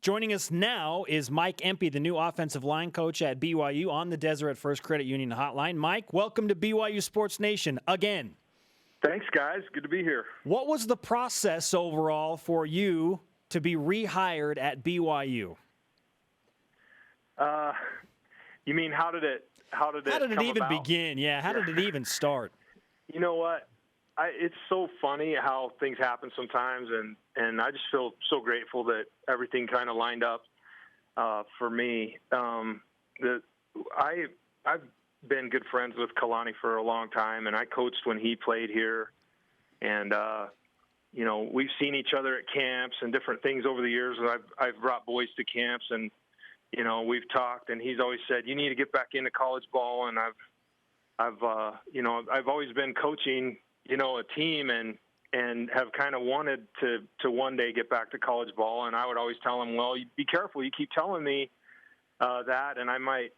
Joining us now is Mike Empey, the new offensive line coach at BYU on the Deseret First Credit Union Hotline. Mike, welcome to BYU Sports Nation again. Thanks, guys. Good to be here. What was the process overall for you to be rehired at BYU? You mean how did it even begin? Yeah, how did it even start? You know what? It's so funny how things happen sometimes, and I just feel so grateful that everything kind of lined up for me. I've been good friends with Kalani for a long time, and I coached when he played here, and we've seen each other at camps and different things over the years. I've brought boys to camps, and we've talked, and he's always said, you need to get back into college ball. And I've always been coaching, a team and have kind of wanted to one day get back to college ball. And I would always tell him, well, be careful. You keep telling me that, and I might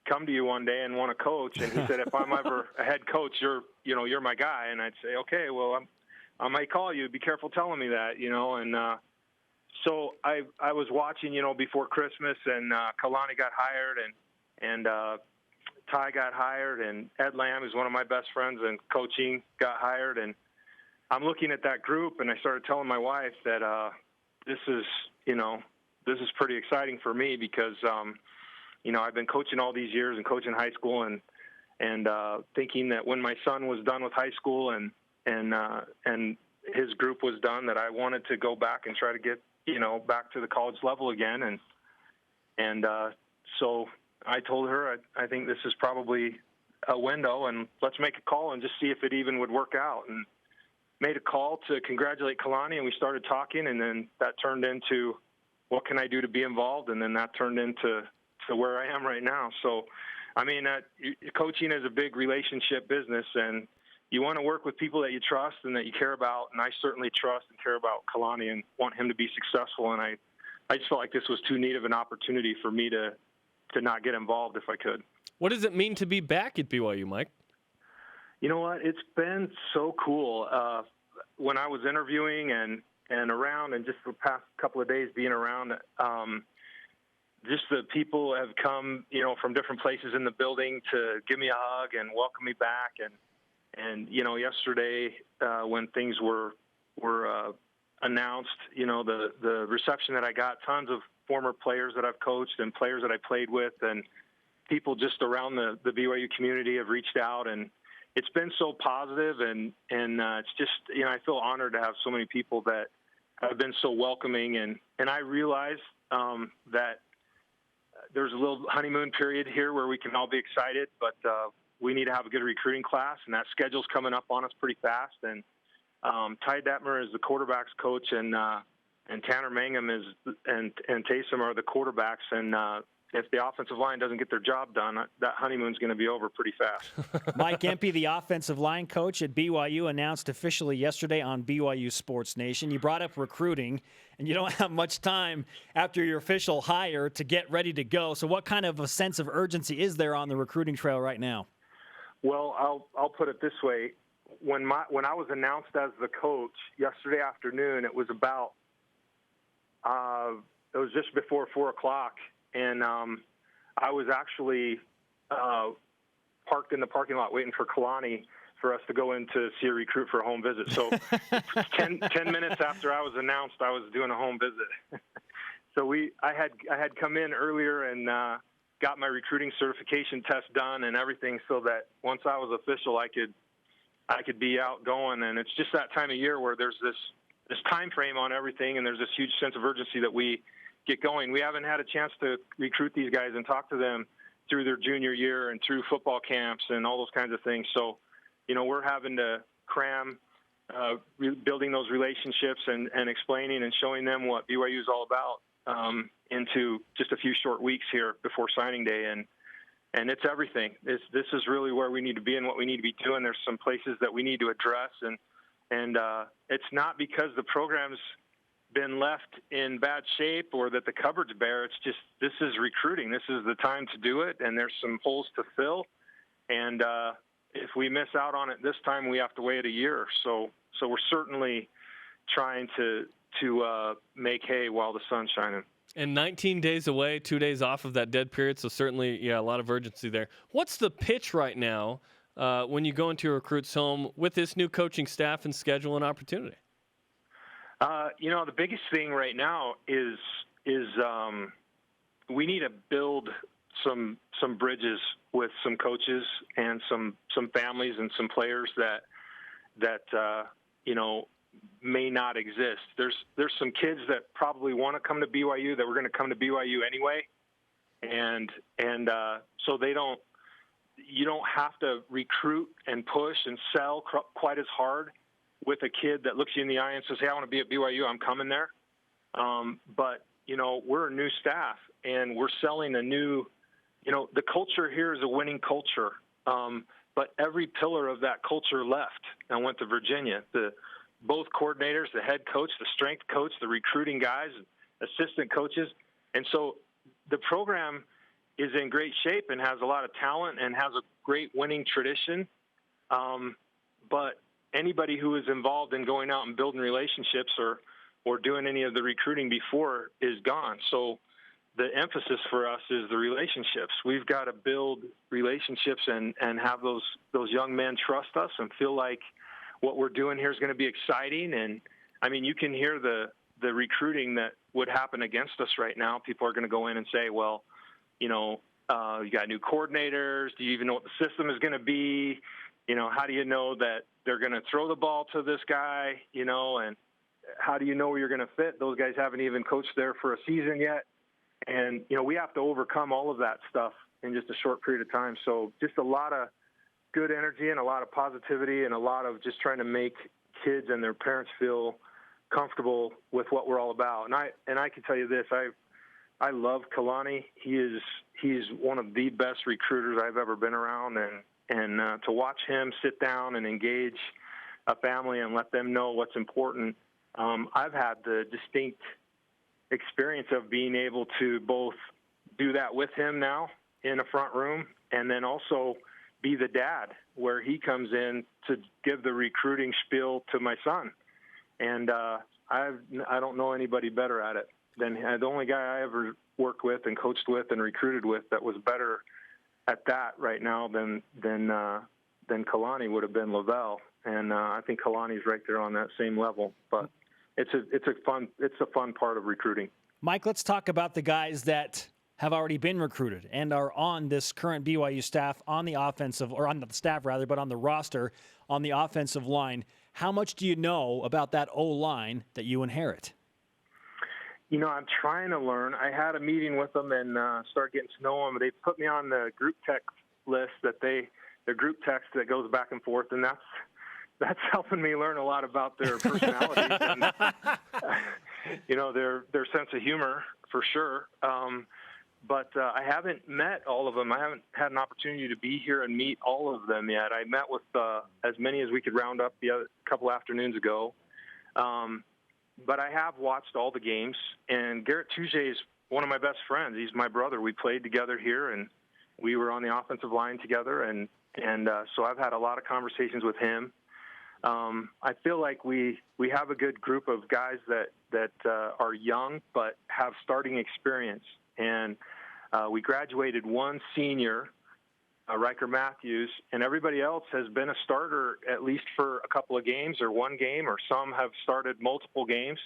come to you one day and want to coach. And he said, if I'm ever a head coach, you're my guy. And I'd say, okay, well, I might call you. Be careful telling me that, and, so I was watching, before Christmas, and Kalani got hired, and Ty got hired, and Ed Lamb is one of my best friends in coaching, got hired. And I'm looking at that group, and I started telling my wife that this is pretty exciting for me because, I've been coaching all these years and coaching high school, and thinking that when my son was done with high school and his group was done, that I wanted to go back and try to get back to the college level again. And so I told her, I think this is probably a window, and let's make a call and just see if it even would work out. And made a call to congratulate Kalani, and we started talking, and then that turned into what can I do to be involved? And then that turned into where I am right now. So, coaching is a big relationship business, and you want to work with people that you trust and that you care about, and I certainly trust and care about Kalani and want him to be successful. And I just felt like this was too neat of an opportunity for me to not get involved if I could. What does it mean to be back at BYU, Mike? You know what? It's been so cool. When I was interviewing and around, and just the past couple of days being around, just the people have come, from different places in the building to give me a hug and welcome me back. And yesterday when things were announced, the reception that I got, tons of former players that I've coached and players that I played with, and people just around the BYU community have reached out, and it's been so positive, and it's just, I feel honored to have so many people that have been so welcoming, and I realize that there's a little honeymoon period here where we can all be excited, but we need to have a good recruiting class, and that schedule's coming up on us pretty fast. And Ty Detmer is the quarterbacks coach, and Tanner Mangum and Taysom are the quarterbacks. And if the offensive line doesn't get their job done, that honeymoon's going to be over pretty fast. Mike Empey, the offensive line coach at BYU, announced officially yesterday on BYU Sports Nation. You brought up recruiting, and you don't have much time after your official hire to get ready to go. So what kind of a sense of urgency is there on the recruiting trail right now? Well, I'll put it this way. When I was announced as the coach yesterday afternoon, it was about it was just before 4:00, and I was actually parked in the parking lot waiting for Kalani for us to go in to see a recruit for a home visit. So 10 minutes after I was announced, I was doing a home visit. So I had come in earlier and got my recruiting certification test done and everything, so that once I was official, I could be out going. And it's just that time of year where there's this time frame on everything, and there's this huge sense of urgency that we get going. We haven't had a chance to recruit these guys and talk to them through their junior year and through football camps and all those kinds of things. So, we're having to cram building those relationships and explaining and showing them what BYU is all about into just a few short weeks here before signing day. And it's everything. This is really where we need to be and what we need to be doing. There's some places that we need to address, and it's not because the program's been left in bad shape or that the cupboard's bare. It's just, this is recruiting. This is the time to do it, and there's some holes to fill. And if we miss out on it this time, we have to wait a year. So we're certainly trying to to make hay while the sun's shining. And 19 days away, 2 days off of that dead period, so certainly, a lot of urgency there. What's the pitch right now when you go into a recruit's home with this new coaching staff and schedule and opportunity? The biggest thing right now is we need to build some bridges with some coaches and some families and some players that may not exist. There's some kids that probably want to come to BYU that were going to come to BYU anyway, and so you don't have to recruit and push and sell quite as hard with a kid that looks you in the eye and says, "Hey, I want to be at BYU. I'm coming there." But we're a new staff and we're selling a new. The culture here is a winning culture, but every pillar of that culture left and went to Virginia. Both coordinators, the head coach, the strength coach, the recruiting guys, assistant coaches. And so the program is in great shape and has a lot of talent and has a great winning tradition. But anybody who is involved in going out and building relationships or doing any of the recruiting before is gone. So the emphasis for us is the relationships. We've got to build relationships and have those young men trust us and feel like what we're doing here is going to be exciting. And I mean, you can hear the recruiting that would happen against us right now. People are going to go in and say, well, you got new coordinators. Do you even know what the system is going to be? How do you know that they're going to throw the ball to this guy? And how do you know where you're going to fit? Those guys haven't even coached there for a season yet. And, we have to overcome all of that stuff in just a short period of time. So just a lot of good energy and a lot of positivity and a lot of just trying to make kids and their parents feel comfortable with what we're all about. And I can tell you this, I love Kalani. He's one of the best recruiters I've ever been around, and to watch him sit down and engage a family and let them know what's important. I've had the distinct experience of being able to both do that with him now in a front room and then also be the dad where he comes in to give the recruiting spiel to my son. And I don't know anybody better at it than the only guy I ever worked with and coached with and recruited with that was better at that right now than Kalani would have been Lavelle. And I think Kalani's right there on that same level. But it's a fun part of recruiting. Mike, let's talk about the guys that have already been recruited and are on this current BYU staff on the offensive, or on the staff rather, but on the roster on the offensive line. How much do you know about that O-line that you inherit? I'm trying to learn. I had a meeting with them and started getting to know them. They put me on the group text list the group text that goes back and forth, and that's helping me learn a lot about their personalities and their sense of humor for sure. But I haven't met all of them. I haven't had an opportunity to be here and meet all of them yet. I met with as many as we could round up a couple afternoons ago. But I have watched all the games, and Garrett Touche is one of my best friends. He's my brother. We played together here, and we were on the offensive line together, and so I've had a lot of conversations with him. I feel like we have a good group of guys that are young but have starting experience. And we graduated one senior, Riker Matthews, and everybody else has been a starter at least for a couple of games or one game, or some have started multiple games.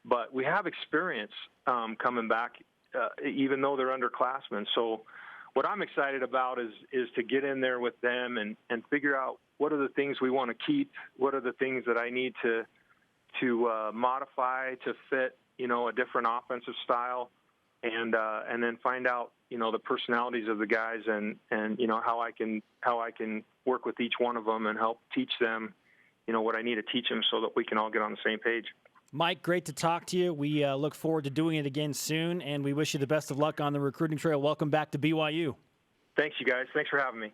But we have experience coming back, even though they're underclassmen. So what I'm excited about is to get in there with them and figure out what are the things we want to keep, what are the things that I need to modify to fit, a different offensive style, and then find out, the personalities of the guys and how I can work with each one of them and help teach them, what I need to teach them so that we can all get on the same page. Mike, great to talk to you. We look forward to doing it again soon, and we wish you the best of luck on the recruiting trail. Welcome back to BYU. Thanks, you guys. Thanks for having me.